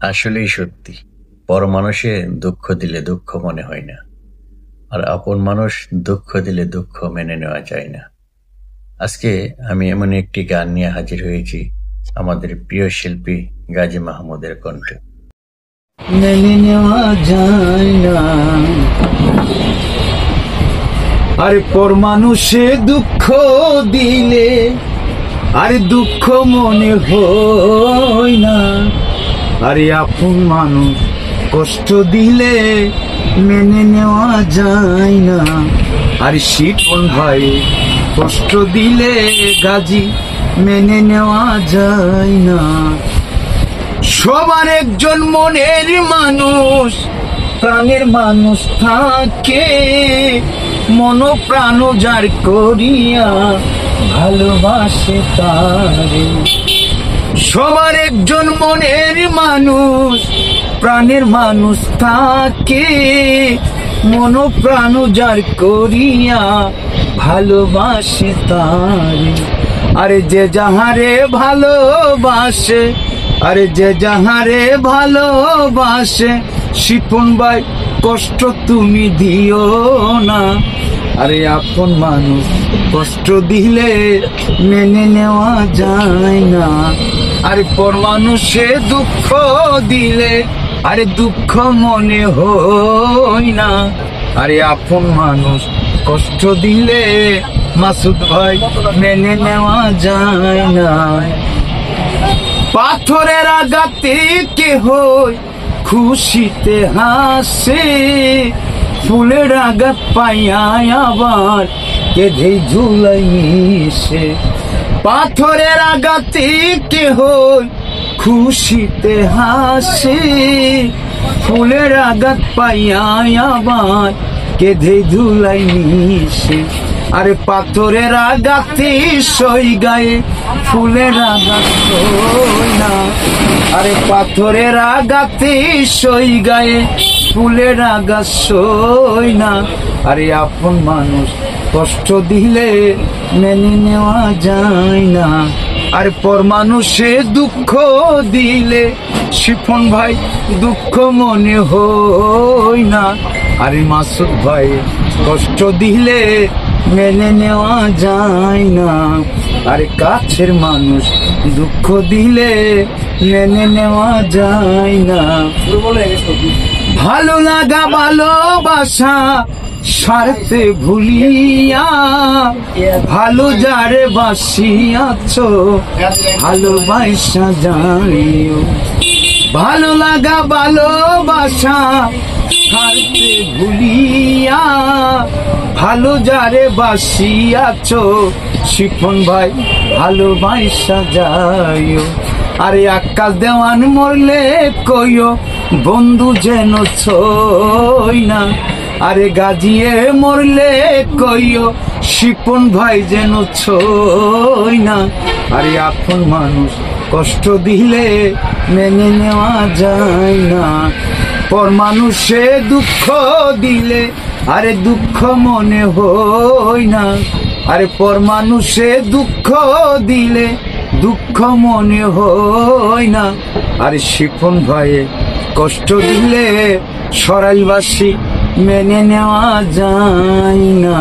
আসলেই সত্যি। পর মানুষে দুঃখ দিলে দুঃখ মনে হয় না। আর আপন মানুষ দুঃখ দিলে দুঃখ মেনে নেওয়া যায় না। আজকে আমি এমন একটি গান নিয়ে হাজির হয়েছি আমাদের প্রিয় শিল্পী গাজী মাহমুদের কণ্ঠে। মেনে নেওয়া যায় না, আরে পর মানুষে দুঃখ দিলে আরে দুঃখ মনে হয় না, আরে আপন মানুষ কষ্ট দিলে মেনে নেওয়া যায় না। আরে শিপন ভাই কষ্ট দিলে গাজী মেনে নেওয়া যায় না। সবার একজন মনের মানুষ, প্রাণের মানুষ থাকে, মন প্রাণ যার করিয়া ভালোবাসে তারে। সবার একজন মনের মানুষ, প্রাণের মানুষ থাকে, মন প্রাণ যার করিয়া ভালোবাসে তারে। আরে যে যাহারে ভালোবাসে, আরে যে যাহারে ভালোবাসে, শিপন ভাই কষ্ট তুমি দিও না। আরে আপন মানুষ কষ্ট দিলে মেনে নেওয়া যায় না। আরে পর মানুষে দুঃখ দিলে আরে দুঃখ মনে হয় না। আরে আপন মানুষ কষ্ট দিলে মাসুদ ভাই মেনে নেওয়া যায় না। পাথরের আঘাতে কেহ খুশিতে হাসে, ফুলের আঘাত পাইয়া আবার কেঁদে ঝুলাই মিশে। পাথরের আঘাতে কেহ খুশিতে হাসে, ফুলের আঘাত পাইয়া আবার কেঁদে ঝুলাই মিশে। আরে পাথরের আঘাতে সই গায়ে ফুলের আঘাত সই না। আরে পাথরের আঘাতে সই গায়ে ফুলের আঘাত সই না। আরে আপন মানুষ কষ্ট দিলে মেনে নেওয়া যায় না। আর পর মানুষে দুঃখ দিলে শিপন ভাই দুঃখ মনে হয় না। আরে মাসুদ ভাই কষ্ট দিলে মেনে নেওয়া যায় না। আরে কাছের মানুষ দুঃখ দিলে মেনে নেওয়া যায় না। ভালো লাগা ভালোবাসা স্বার্থে ভুলিয়া, ভালো যারে বাসিয়াছ ভালোবাসা জানিও। ভালো লাগা ভালোবাসা স্বার্থে ভুলিয়া, ভালো যারে বাসিয়াছ শিপন ভাই ভালোবাসা যাইও। আরে আকাশ দেওয়ান মরলে কইও বন্ধু যেন ছই না। আরে গাজিয়ে মরলে কইও শিপন ভাই যেন ছই না। আরে আপন মানুষ কষ্ট দিলে মেনে নেওয়া যায় না। পর মানুষে দুঃখ দিলে আরে দুঃখ মনে হয় না। আরে পর মানুষে দুঃখ দিলে দুঃখ মনে হয় না। আরে শিপন ভাই কষ্ট দিলে সরাইবাসী মেনে নেওয়া যায় না।